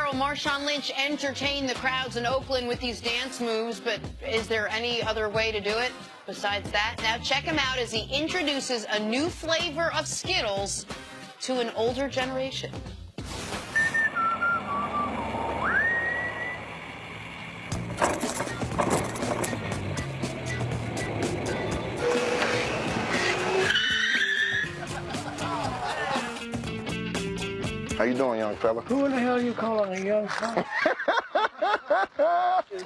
Carol, Marshawn Lynch entertained the crowds in Oakland with these dance moves, but is there any other way to do it besides that? Now check him out as he introduces a new flavor of Skittles to an older generation. How you doing, young fella? Who in the hell you calling a young fella?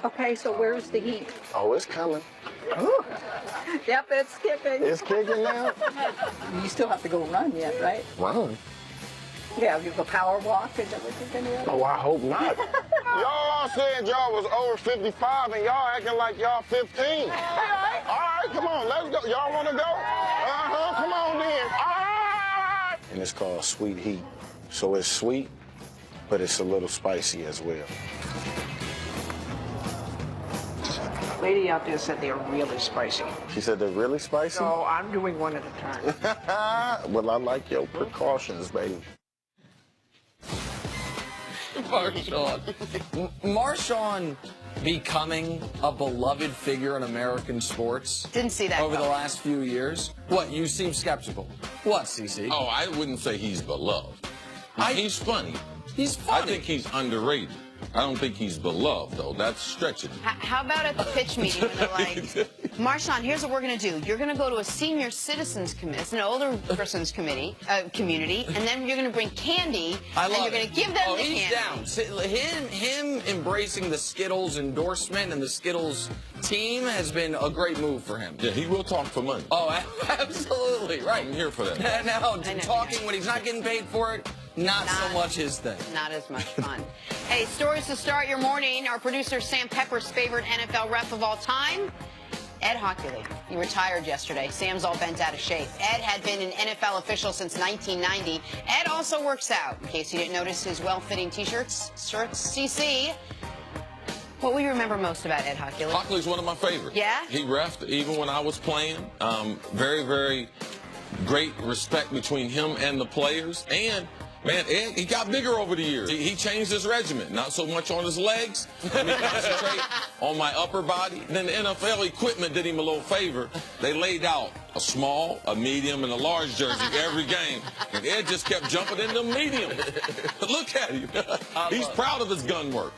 Okay, so where's the heat? Oh, it's coming. Ooh. Yep, it's skipping. It's kicking now. You still have to go run yet, right? Run? Yeah, you go power walk and everything. Oh, I hope not. Y'all said y'all was over 55 and y'all acting like y'all 15. All right, come on, let's go. Y'all want to go? Come on then. All right. And it's called Sweet Heat. So it's sweet, but it's a little spicy as well. Lady out there said they're really spicy. She said they're really spicy? So I'm doing one at a time. Well, I like your precautions, baby. Marshawn becoming a beloved figure in American sports. Didn't see that over the coming. last few years. What, you seem skeptical? What, CC? Oh, I wouldn't say he's beloved. He's funny. He's funny. I think he's underrated. I don't think he's beloved, though. That's stretching it. How about at the pitch meeting when they're like, Marshawn, here's what we're going to do. You're going to go to a senior citizens committee, it's an older person's community, and then you're going to bring candy, and you're going to give them the candy. He's down. Him embracing the Skittles endorsement and the Skittles team has been a great move for him. Yeah, he will talk for money. Oh, absolutely, right. I'm here for that. Now, talking when he's not getting paid for it, not so much his thing. Not as much fun. Hey, stories to start your morning. Our producer Sam Pepper's favorite NFL ref of all time, Ed Hockley. He retired yesterday. Sam's all bent out of shape. Ed had been an NFL official since 1990. Ed also works out. In case you didn't notice his well-fitting shirts, CC. What will you remember most about Ed Hockley? Hockley's one of my favorites. Yeah? He reffed even when I was playing. Very, very great respect between him and the players. And man, Ed, he got bigger over the years. He changed his regimen, not so much on his legs. Let me concentrate on my upper body. Then the NFL equipment did him a little favor. They laid out a small, a medium, and a large jersey every game. And Ed just kept jumping in the medium. Look at him. He's proud of his gun work.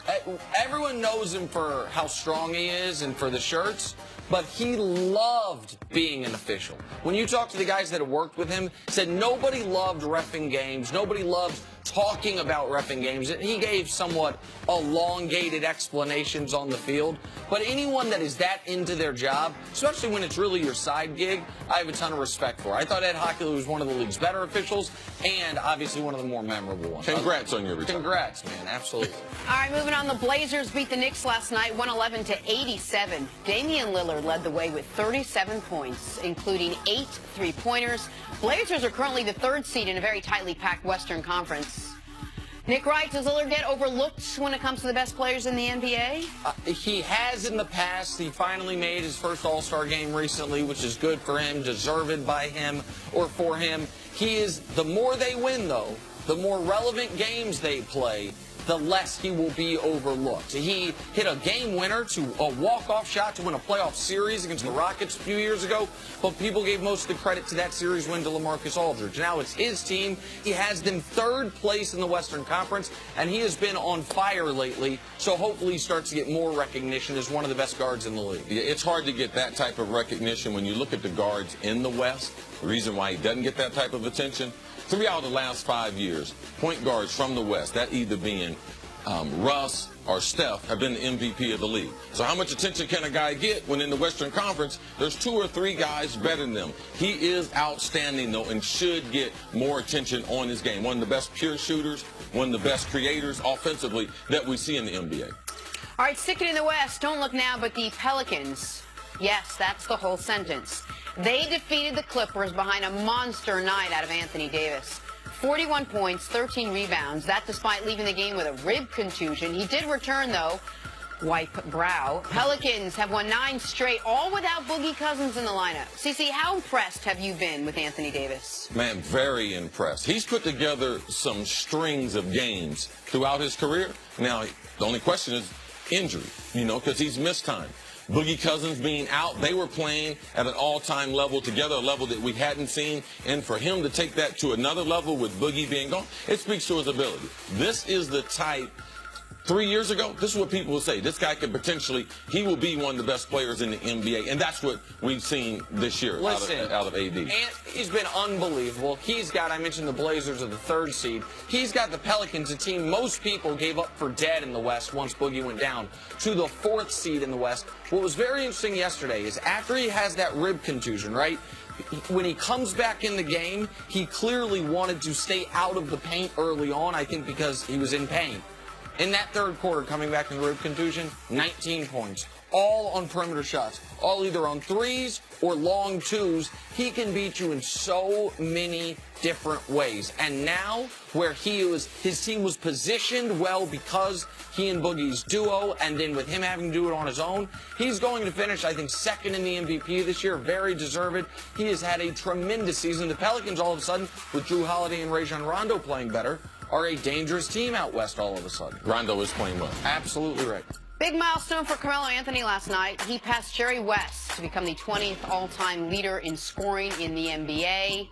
Everyone knows him for how strong he is and for the shirts, but he loved being an official. When you talk to the guys that have worked with him, said nobody loved reffing games, nobody loved talking about reffing games. He gave somewhat elongated explanations on the field, but anyone that is that into their job, especially when it's really your side gig, I have a ton of respect for. I thought Ed Hockley was one of the league's better officials and obviously one of the more memorable ones. Congrats on your retirement. Congrats, man. Absolutely. All right, moving on. The Blazers beat the Knicks last night, 111-87. Damian Lillard led the way with 37 points, including 8 three-pointers. Blazers are currently the 3rd seed in a very tightly packed Western Conference. Nick Wright, does Lillard get overlooked when it comes to the best players in the NBA? He has in the past. He finally made his first All-Star game recently, which is good for him, deserved by him or for him. He is, the more they win, though, the more relevant games they play, the less he will be overlooked. He hit a game winner to a walk-off shot to win a playoff series against the Rockets a few years ago, but people gave most of the credit to that series win to LaMarcus Aldridge. Now it's his team. He has them 3rd place in the Western Conference, and he has been on fire lately, so hopefully he starts to get more recognition as one of the best guards in the league. Yeah, it's hard to get that type of recognition when you look at the guards in the West. The reason why he doesn't get that type of attention, 3 out of the last 5 years, point guards from the West, that either being Russ or Steph, have been the MVP of the league. So how much attention can a guy get when in the Western Conference there's 2 or 3 guys better than them? He is outstanding, though, and should get more attention on his game. One of the best pure shooters, one of the best creators offensively that we see in the NBA. All right, sticking in the West, don't look now, but the Pelicans. Yes, that's the whole sentence. They defeated the Clippers behind a monster night out of Anthony Davis. 41 points, 13 rebounds. That despite leaving the game with a rib contusion. He did return, though, wipe brow. Pelicans have won 9 straight, all without Boogie Cousins in the lineup. CeCe, how impressed have you been with Anthony Davis? Man, very impressed. He's put together some strings of games throughout his career. Now, the only question is injury, because he's missed time. Boogie Cousins being out, they were playing at an all-time level together, a level that we hadn't seen. And for him to take that to another level with Boogie being gone, it speaks to his ability. This is the type, 3 years ago, this is what people will say. This guy could potentially, he will be one of the best players in the NBA. And that's what we've seen this year out of AD. And he's been unbelievable. He's got, I mentioned the Blazers are the 3rd seed. He's got the Pelicans, a team most people gave up for dead in the West once Boogie went down, to the 4th seed in the West. What was very interesting yesterday is after he has that rib contusion, right? When he comes back in the game, he clearly wanted to stay out of the paint early on, I think because he was in pain. In that 3rd quarter, coming back from the rib contusion, 19 points, all on perimeter shots, all either on 3s or long 2s. He can beat you in so many different ways. And now, where his team was positioned well because he and Boogie's duo, and then with him having to do it on his own, he's going to finish, I think, 2nd in the MVP this year, very deserved. He has had a tremendous season. The Pelicans, all of a sudden, with Drew Holiday and Rajon Rondo playing better, are a dangerous team out west all of a sudden. Rondo is playing well. Absolutely right. Big milestone for Carmelo Anthony last night. He passed Jerry West to become the 20th all-time leader in scoring in the NBA.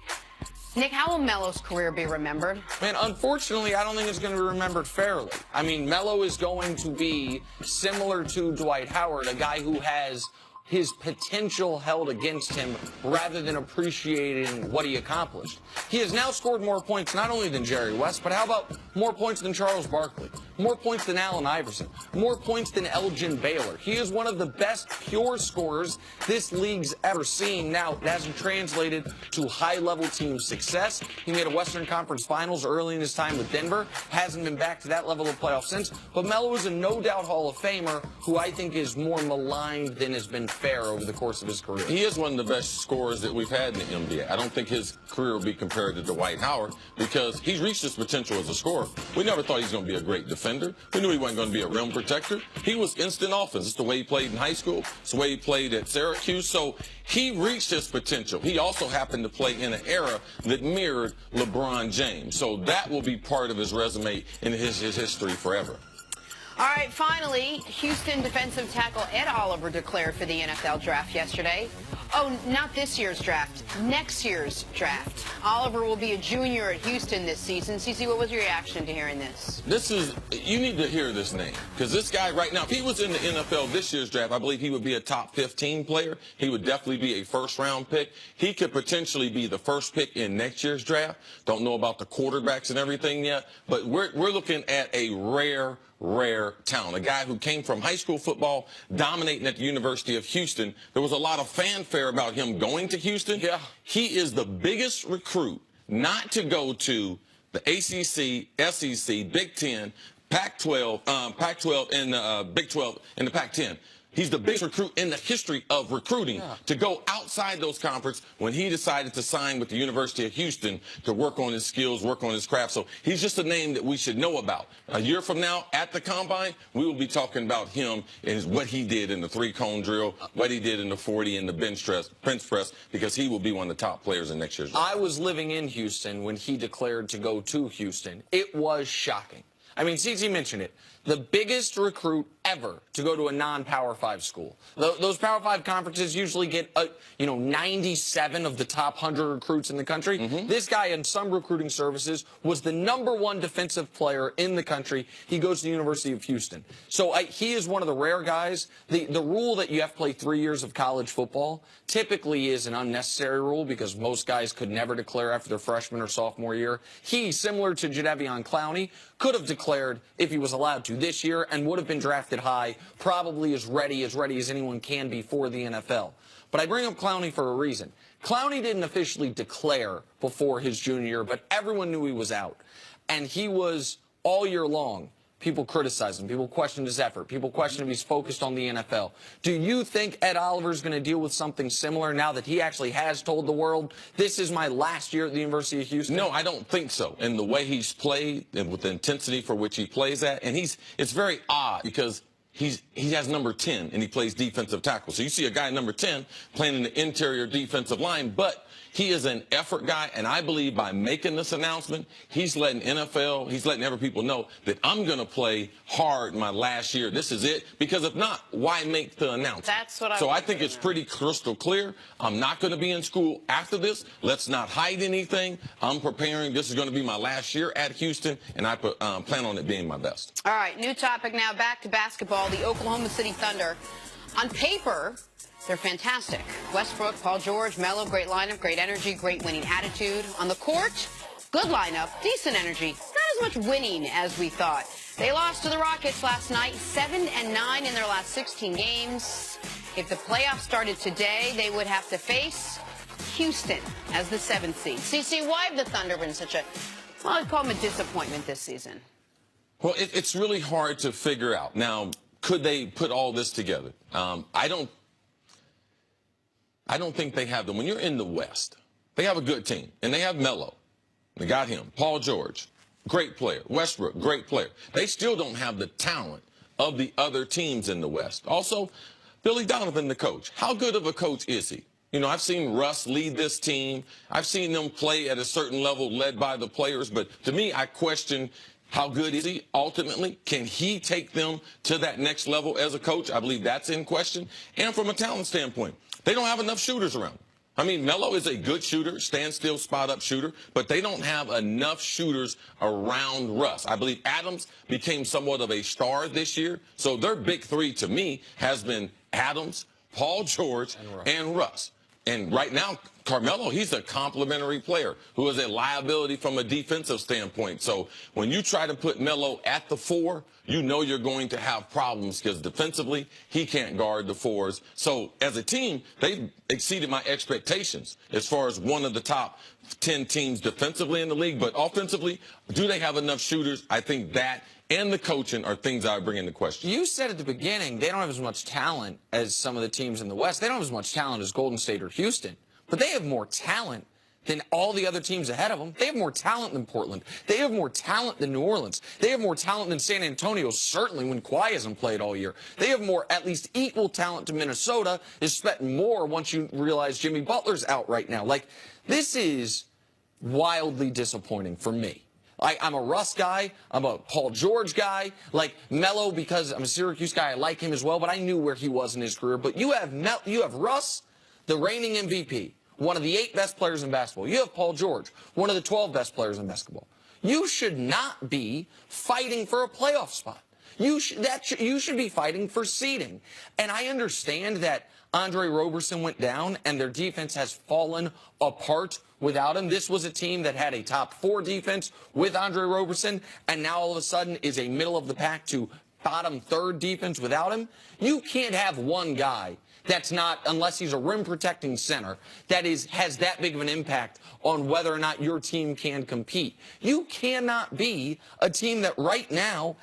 Nick, how will Melo's career be remembered? Man, unfortunately, I don't think it's going to be remembered fairly. I mean, Melo is going to be similar to Dwight Howard, a guy who has his potential held against him rather than appreciating what he accomplished. He has now scored more points not only than Jerry West, but how about more points than Charles Barkley, more points than Allen Iverson, more points than Elgin Baylor. He is one of the best pure scorers this league's ever seen. Now, it hasn't translated to high-level team success. He made a Western Conference Finals early in his time with Denver, hasn't been back to that level of playoff since, but Melo is a no-doubt Hall of Famer who I think is more maligned than has been fair over the course of his career. He is one of the best scorers that we've had in the NBA. I don't think his career will be compared to Dwight Howard because he's reached his potential as a scorer. We never thought he was going to be a great defender. We knew he wasn't going to be a rim protector. He was instant offense. It's the way he played in high school. It's the way he played at Syracuse. So he reached his potential. He also happened to play in an era that mirrored LeBron James. So that will be part of his resume in his history forever. All right, finally, Houston defensive tackle Ed Oliver declared for the NFL draft yesterday. Oh, not this year's draft, next year's draft. Oliver will be a junior at Houston this season. CeCe, what was your reaction to hearing this? You need to hear this name, because this guy right now, if he was in the NFL this year's draft, I believe he would be a top 15 player. He would definitely be a first-round pick. He could potentially be the first pick in next year's draft. Don't know about the quarterbacks and everything yet, but we're looking at a rare talent, a guy who came from high school football, dominating at the University of Houston. There was a lot of fanfare about him going to Houston. Yeah. He is the biggest recruit not to go to the ACC, SEC, Big Ten, Pac-12, and Big 12, and the Pac-10. He's the biggest recruit in the history of recruiting to go outside those conferences when he decided to sign with the University of Houston to work on his skills, work on his craft. So he's just a name that we should know about. A year from now at the Combine, we will be talking about him and what he did in the 3-cone drill, what he did in the 40 and the bench press, because he will be one of the top players in next year's draft. I was living in Houston when he declared to go to Houston. It was shocking. I mean, CeCe mentioned it. The biggest recruit ever to go to a non-Power 5 school. Those Power 5 conferences usually get, 97 of the top 100 recruits in the country. This guy, in some recruiting services, was the #1 defensive player in the country. He goes to the University of Houston. So he is one of the rare guys. The rule that you have to play 3 years of college football typically is an unnecessary rule because most guys could never declare after their freshman or sophomore year. He, similar to Jadeveon Clowney, could have declared if he was allowed to this year and would have been drafted high, probably as ready as anyone can be for the NFL. But I bring up Clowney for a reason. Clowney didn't officially declare before his junior year, but everyone knew he was out. And he was, all year long, people criticized him. People questioned his effort. People questioned if he's focused on the NFL. Do you think Ed Oliver's going to deal with something similar now that he actually has told the world, this is my last year at the University of Houston? No, I don't think so. And the way he's played and with the intensity for which he plays at, and it's very odd because he has number 10 and he plays defensive tackle. So you see a guy number 10 playing in the interior defensive line, but he is an effort guy, and I believe by making this announcement, he's letting every people know that I'm going to play hard my last year. This is it, because if not, why make the announcement? That's what So I think it's pretty crystal clear. I'm not going to be in school after this. Let's not hide anything. I'm preparing. This is going to be my last year at Houston, and I plan on it being my best. All right, new topic now. Back to basketball. The Oklahoma City Thunder, on paper, they're fantastic. Westbrook, Paul George, Melo, great lineup, great energy, great winning attitude. On the court, good lineup, decent energy. Not as much winning as we thought. They lost to the Rockets last night, 7-9 in their last 16 games. If the playoffs started today, they would have to face Houston as the 7th seed. CC, why have the Thunder been such a, well, I'd call them a disappointment this season? Well, it's really hard to figure out. Now, could they put all this together? I don't think they have them. When you're in the West, they have a good team, and they have Melo. They got him. Paul George, great player. Westbrook, great player. They still don't have the talent of the other teams in the West. Also, Billy Donovan, the coach. How good of a coach is he? You know, I've seen Russ lead this team. I've seen them play at a certain level led by the players, but to me, I question how good is he ultimately? Can he take them to that next level as a coach? I believe that's in question. And from a talent standpoint, they don't have enough shooters around. I mean, Melo is a good shooter, standstill, spot-up shooter, but they don't have enough shooters around Russ. I believe Adams became somewhat of a star this year, so their big three to me has been Adams, Paul George, and Russ. And right now, Carmelo, he's a complimentary player who is a liability from a defensive standpoint. So when you try to put Melo at the 4, you know you're going to have problems because defensively, he can't guard the 4s. So as a team, they exceeded my expectations as far as one of the top 10 teams defensively in the league. But offensively, do they have enough shooters? I think that and the coaching are things I bring into question. You said at the beginning they don't have as much talent as some of the teams in the West. They don't have as much talent as Golden State or Houston, but they have more talent than all the other teams ahead of them. They have more talent than Portland. They have more talent than New Orleans. They have more talent than San Antonio, certainly when Kawhi hasn't played all year. They have more, at least equal talent to Minnesota, is spent more once you realize Jimmy Butler's out right now. Like, this is wildly disappointing for me. I'm a Russ guy. I'm a Paul George guy. Like Melo, because I'm a Syracuse guy, I like him as well, but I knew where he was in his career. But you have Russ, the reigning MVP, one of the 8 best players in basketball. You have Paul George, one of the 12 best players in basketball. You should not be fighting for a playoff spot. You should be fighting for seeding. And I understand that Andre Roberson went down and their defense has fallen apart without him. This was a team that had a top 4 defense with Andre Roberson and now all of a sudden is a middle of the pack to bottom 3rd defense without him. You can't have one guy that's not, unless he's a rim protecting center, that has that big of an impact on whether or not your team can compete. You cannot be a team that right now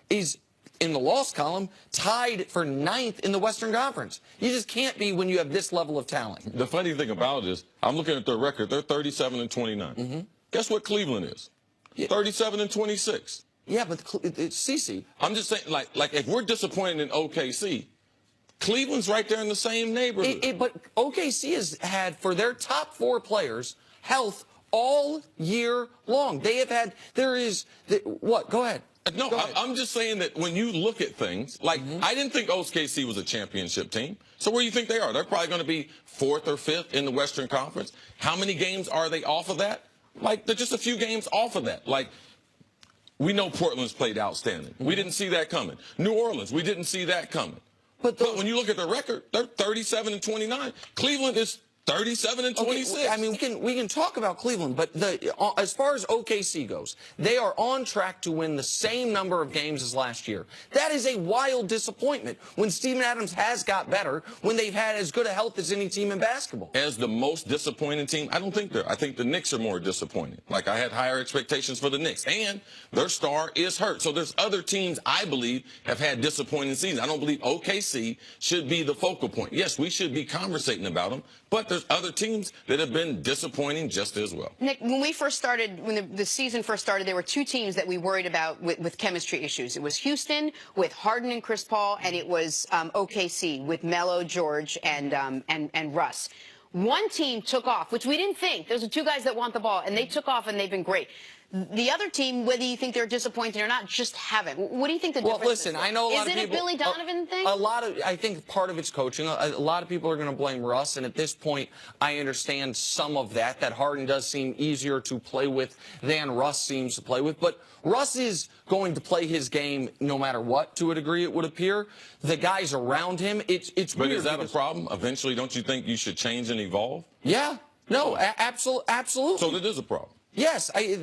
is in the loss column, tied for 9th in the Western Conference. You just can't be when you have this level of talent. The funny thing about it is, I'm looking at their record. They're 37-29. Mm-hmm. Guess what Cleveland is? Yeah. 37-26. Yeah, but it's CC. I'm just saying, like if we're disappointed in OKC, Cleveland's right there in the same neighborhood. But OKC has had, for their top 4 players, health all year long. They have had, what? Go ahead. No, I'm just saying that when you look at things, like, I didn't think OKC was a championship team. So where do you think they are? They're probably going to be 4th or 5th in the Western Conference. How many games are they off of that? Like, they're just a few games off of that. Like, we know Portland's played outstanding. We didn't see that coming. New Orleans, we didn't see that coming. But when you look at their record, they're 37-29. Cleveland is 37-26. Okay, I mean, we can talk about Cleveland, but as far as OKC goes, they are on track to win the same number of games as last year. That is a wild disappointment when Steven Adams has got better, when they've had as good a health as any team in basketball. As the most disappointing team, I don't think they're. I think the Knicks are more disappointing. Like, I had higher expectations for the Knicks, and their star is hurt. So there's other teams I believe have had disappointing seasons. I don't believe OKC should be the focal point. Yes, we should be conversating about them, but there's there's other teams that have been disappointing just as well. Nick, when we first started, when the season first started, there were two teams that we worried about with chemistry issues. It was Houston with Harden and Chris Paul, and it was OKC with Melo, George, and Russ. One team took off, which we didn't think. Those are two guys that want the ball, and they took off, and they've been great. The other team, whether you think they're disappointed or not, just haven't. What do you think the difference is? Well, listen, I know a lot of people. Is it a Billy Donovan thing? I think part of it's coaching. A lot of people are going to blame Russ, and at this point, I understand some of that. That Harden does seem easier to play with than Russ seems to play with. But Russ is going to play his game no matter what, to a degree, it would appear. The guys around him, it's But weird is that a problem? Eventually, don't you think you should change and evolve? Yeah. No, absolutely. So that is a problem. Yes, I'm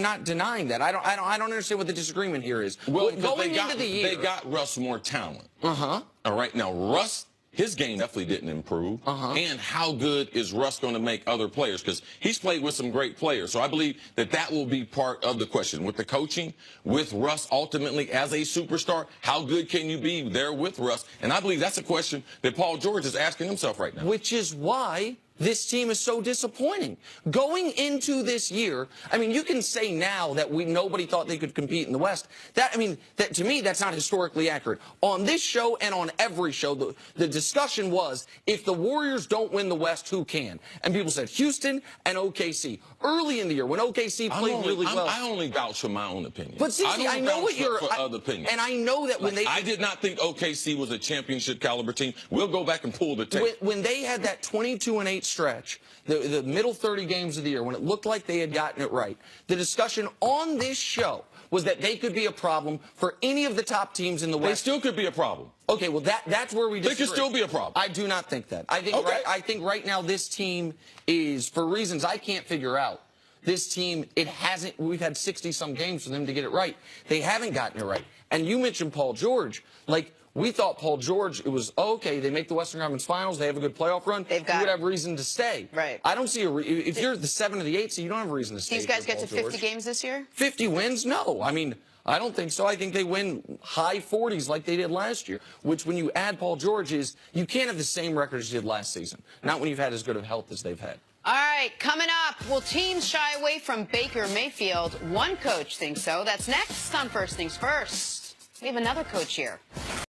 not denying that. I don't understand what the disagreement here is. Well, going into the year, they got Russ more talent. Uh-huh. All right, now Russ, his game definitely didn't improve. Uh-huh. And how good is Russ going to make other players? Because he's played with some great players. So I believe that will be part of the question. With the coaching, with Russ ultimately as a superstar, how good can you be there with Russ? And I believe that's a question that Paul George is asking himself right now. which is why this team is so disappointing. Going into this year, I mean, you can say now that nobody thought they could compete in the West. That to me, that's not historically accurate. On this show and on every show, the discussion was, if the Warriors don't win the West, who can? And people said Houston and OKC. Early in the year, when OKC played really well. I only vouch for my own opinion. But see, I know what you're... for other opinions. And I know that when I did not think OKC was a championship caliber team. We'll go back and pull the tape. When they had that 22-8 stretch, the middle 30 games of the year, when it looked like they had gotten it right, the discussion on this show was that they could be a problem for any of the top teams in the West. They still could be a problem. Okay, well, that's where we disagree. They could still be a problem. I do not think that. I think right now this team is, for reasons I can't figure out, this team, we've had 60-some games for them to get it right. They haven't gotten it right. And you mentioned Paul George. Like, we thought Paul George, it was, okay, they make the Western Conference Finals, they have a good playoff run, you would have reason to stay. Right. I don't see if you're the 7 or the 8 seed, you don't have a reason to stay. These guys get to 50 games this year? 50 wins? No. I mean, I don't think so. I think they win high 40s like they did last year, which when you add Paul George is, you can't have the same record as you did last season. Not when you've had as good of health as they've had. All right, coming up, will teams shy away from Baker Mayfield? One coach thinks so. That's next on First Things First. We have another coach here.